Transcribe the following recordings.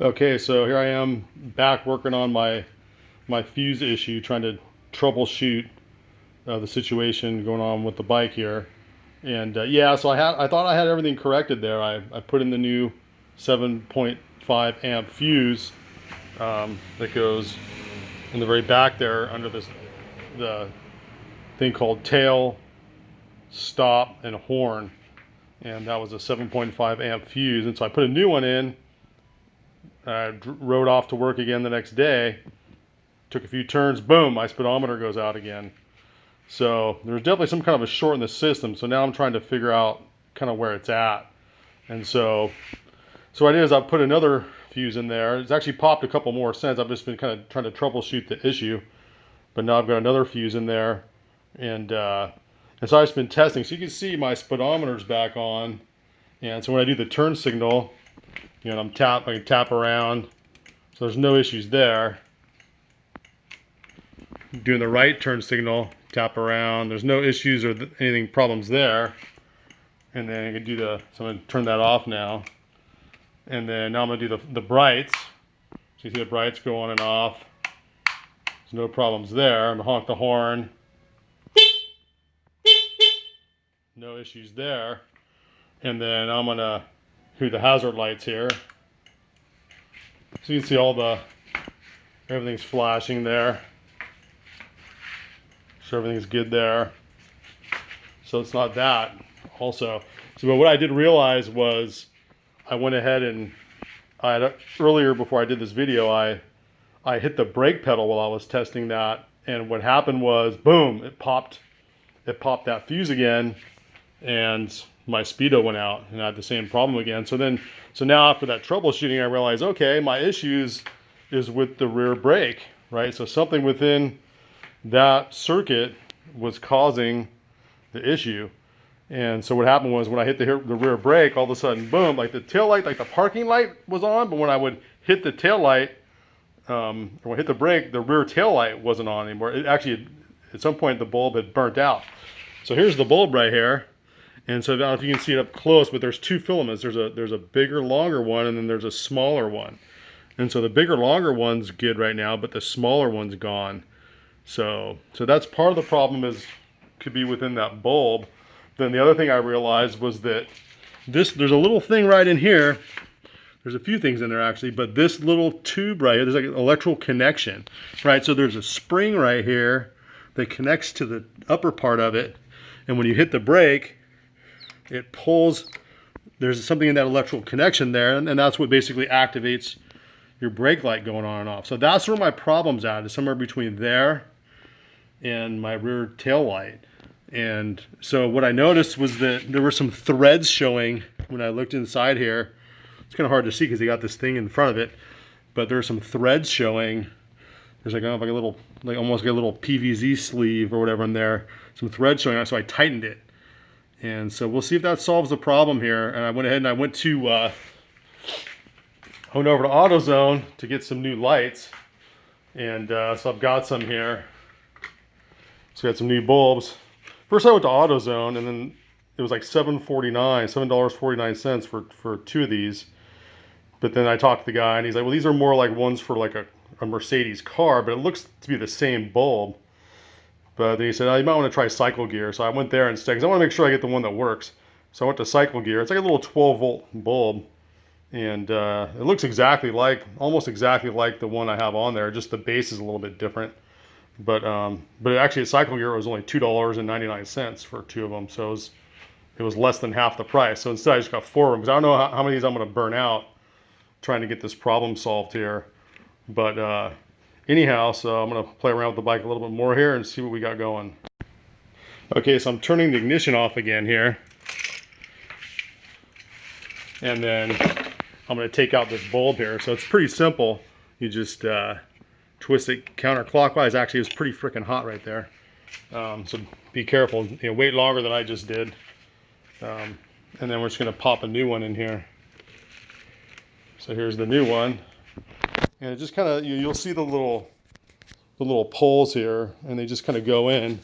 Okay, so here I am back working on my fuse issue, trying to troubleshoot the situation going on with the bike here. And yeah, so I thought I had everything corrected there. I put in the new 7.5 amp fuse that goes in the very back there under the thing called tail, stop, and horn. And that was a 7.5 amp fuse. And so I put a new one in. I rode off to work again the next day. Took a few turns, boom, my speedometer goes out again. So there's definitely some kind of a short in the system. So now I'm trying to figure out kind of where it's at. And so what I did is I put another fuse in there. It's actually popped a couple more since. I've just been kind of trying to troubleshoot the issue. But now I've got another fuse in there. And so I've just been testing. So you can see my speedometer's back on. And so when I do the turn signal, you know, I can tap around. So there's no issues there. Doing the right turn signal, tap around. There's no issues or anything problems there. And then I can do so I'm going to turn that off now. And then now I'm going to do the brights. So you see the brights go on and off. There's no problems there. I'm going to honk the horn. No issues there. And then I'm going to do the hazard lights here. So you can see everything's flashing there. So everything's good there. So it's not that also. So but what I did realize was I went ahead and earlier before I did this video, I hit the brake pedal while I was testing that. And what happened was, boom, it popped that fuse again, and my speedo went out, and I had the same problem again. So now after that troubleshooting, I realized, okay, my issues is with the rear brake, right? So something within that circuit was causing the issue. And so what happened was when I hit the rear brake, all of a sudden, boom, like the tail light, like the parking light was on, but when I would hit the tail light, or when I hit the brake, the rear tail light wasn't on anymore. It actually, at some point, the bulb had burnt out. So here's the bulb right here. And so I don't know if you can see it up close, but there's two filaments. There's a bigger, longer one, and then there's a smaller one. And so the bigger, longer one's good right now, but the smaller one's gone. So that's part of the problem, could be within that bulb. Then the other thing I realized was that there's a little thing right in here. There's a few things in there actually, but this little tube right here, there's like an electrical connection, right? So there's a spring right here that connects to the upper part of it. And when you hit the brake, it pulls, there's something in that electrical connection there, and that's what basically activates your brake light going on and off. So that's where my problem's at, is somewhere between there and my rear tail light. And so what I noticed was that there were some threads showing when I looked inside here. It's kind of hard to see because they got this thing in front of it, but there's some threads showing. There's like, like a little, like almost like a little PVC sleeve or whatever in there. Some threads showing, so I tightened it. And so we'll see if that solves the problem here. And I went ahead and I went over to AutoZone to get some new lights. And so I've got some here. So I got some new bulbs. First I went to AutoZone, and then it was like $7.49 for two of these. But then I talked to the guy, and he's like, well, these are more like ones for like a Mercedes car, but it looks to be the same bulb. But then he said, oh, you might want to try Cycle Gear. So I went there instead, because I want to make sure I get the one that works. So I went to Cycle Gear. It's like a little 12-volt bulb. And it looks almost exactly like the one I have on there. Just the base is a little bit different. But actually at Cycle Gear, it was only $2.99 for two of them. So it was less than half the price. So instead I just got four of them, because I don't know how many of these I'm going to burn out trying to get this problem solved here. But anyhow, so I'm going to play around with the bike a little bit more here and see what we got going. Okay, so I'm turning the ignition off again here. And then I'm going to take out this bulb here. So it's pretty simple. You just twist it counterclockwise. Actually, it's pretty freaking hot right there. So be careful. You know, wait longer than I just did. And then we're just going to pop a new one in here. So here's the new one. And it just kind of, you'll see the little poles here, and they just kind of go in.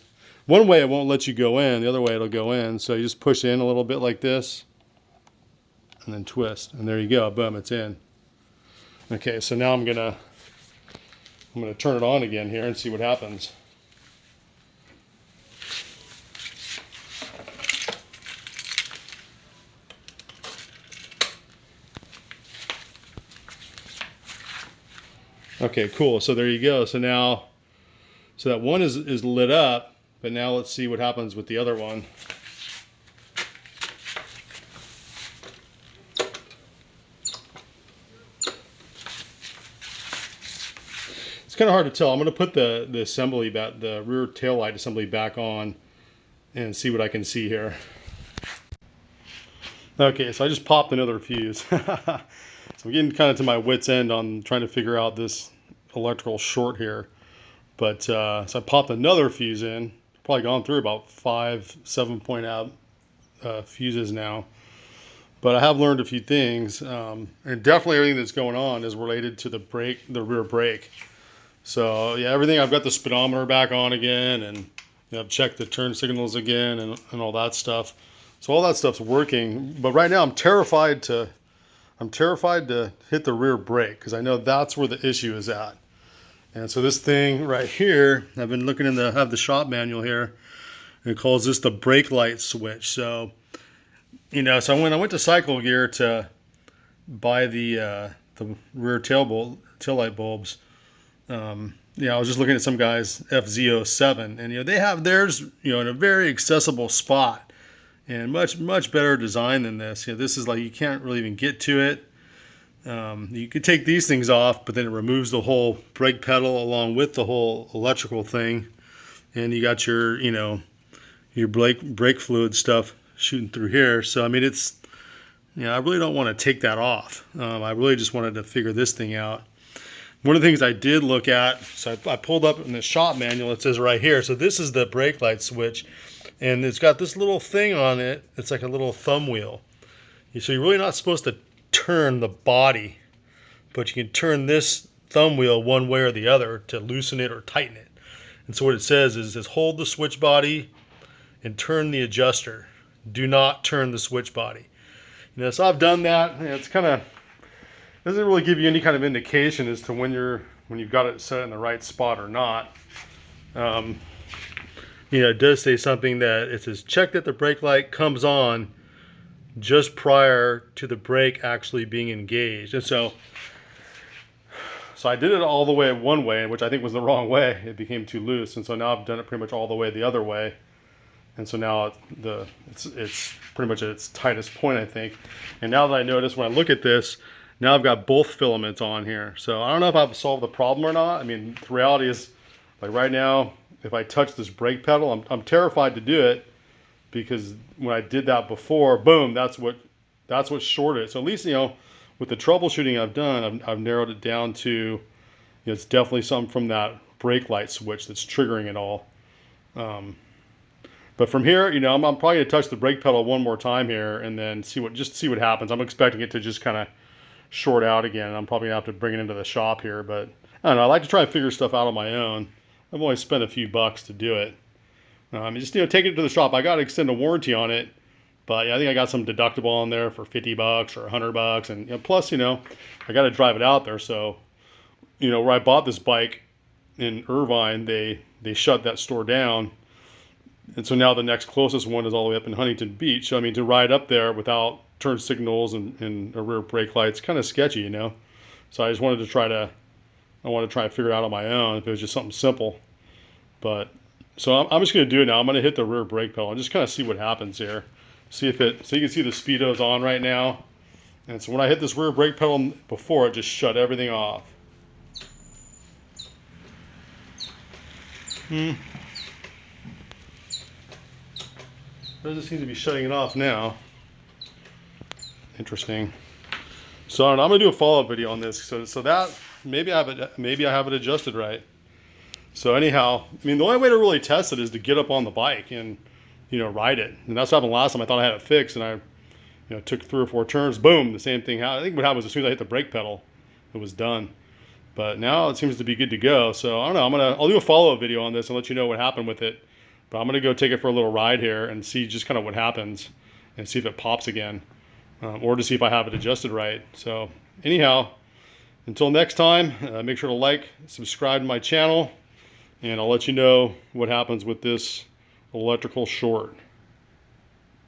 One way it won't let you go in, the other way it'll go in. So you just push in a little bit like this, and then twist, and there you go, boom, it's in. Okay, so now I'm gonna turn it on again here and see what happens. Okay, cool. So there you go. So now, so that one is lit up, but now let's see what happens with the other one. It's kind of hard to tell. I'm going to put the assembly back, the rear tail light assembly back on, and see what I can see here. Okay, so I just popped another fuse. So I'm getting kind of to my wit's end on trying to figure out this electrical short here. But so I popped another fuse in. Probably gone through about 7-point out fuses now. But I have learned a few things, and definitely everything that's going on is related to the brake, the rear brake. So yeah, everything. I've got the speedometer back on again, and I've checked the turn signals again, and all that stuff. So all that stuff's working. But right now, I'm terrified to hit the rear brake because I know that's where the issue is at. And so this thing right here, I've been looking I have the shop manual here, and it calls this the brake light switch. So, so when I went to Cycle Gear to buy the rear tail light bulbs, I was just looking at some guy's FZ07, and they have theirs, in a very accessible spot, and much better design than this. This is like you can't really even get to it. You could take these things off, but then it removes the whole brake pedal along with the whole electrical thing, and you got your your brake fluid stuff shooting through here. So I mean, it's I really don't want to take that off. I really just wanted to figure this thing out. One of the things I did look at, so I pulled up in the shop manual, it says right here, so this is the brake light switch, and it's got this little thing on it. It's like a little thumb wheel. So you're really not supposed to turn the body, but you can turn this thumb wheel one way or the other to loosen it or tighten it. And so what it says is hold the switch body and turn the adjuster. Do not turn the switch body. So I've done that. It's kind of doesn't really give you any kind of indication as to when you've got it set in the right spot or not. It does say something that it says check that the brake light comes on just prior to the brake actually being engaged. And so I did it all the way one way, which I think was the wrong way. It became too loose, and so now I've done it pretty much all the way the other way. And so now it's pretty much at its tightest point, I think. And now that I notice when I look at this, now I've got both filaments on here. So I don't know if I've solved the problem or not. I mean, the reality is, like right now, if I touch this brake pedal, I'm terrified to do it, because when I did that before, boom, that's what shorted it. So at least, with the troubleshooting I've done, I've narrowed it down to, it's definitely something from that brake light switch that's triggering it all. But from here, I'm probably gonna touch the brake pedal one more time here and then see what happens. I'm expecting it to just kind of short out again. I'm probably gonna have to bring it into the shop here, but I don't know. I like to try and figure stuff out on my own. I've only spent a few bucks to do it. Just take it to the shop. I got to extend a warranty on it, but I think I got some deductible on there for $50 or $100, and plus I got to drive it out there. So where I bought this bike in Irvine, they shut that store down, and so now the next closest one is all the way up in Huntington Beach. So I mean, to ride up there without turn signals and a rear brake light, it's kind of sketchy, So I just wanted to try to figure it out on my own if it was just something simple. But so I'm just going to do it now. I'm going to hit the rear brake pedal and just kind of see what happens here. So you can see the speedo's on right now. And so when I hit this rear brake pedal before, it just shut everything off. Doesn't seem to be shutting it off now. Interesting. So I'm going to do a follow-up video on this. So that maybe I have it adjusted right. So anyhow, I mean, the only way to really test it is to get up on the bike and ride it. And that's what happened last time. I thought I had it fixed, and I took 3 or 4 turns. Boom, the same thing happened. I think what happened was as soon as I hit the brake pedal, it was done. But now it seems to be good to go. So I don't know. I'll do a follow-up video on this and let you know what happened with it. But I'm gonna go take it for a little ride here and see just kind of what happens, and see if it pops again, or to see if I have it adjusted right. So anyhow, Until next time, make sure to like, subscribe to my channel, and I'll let you know what happens with this electrical short.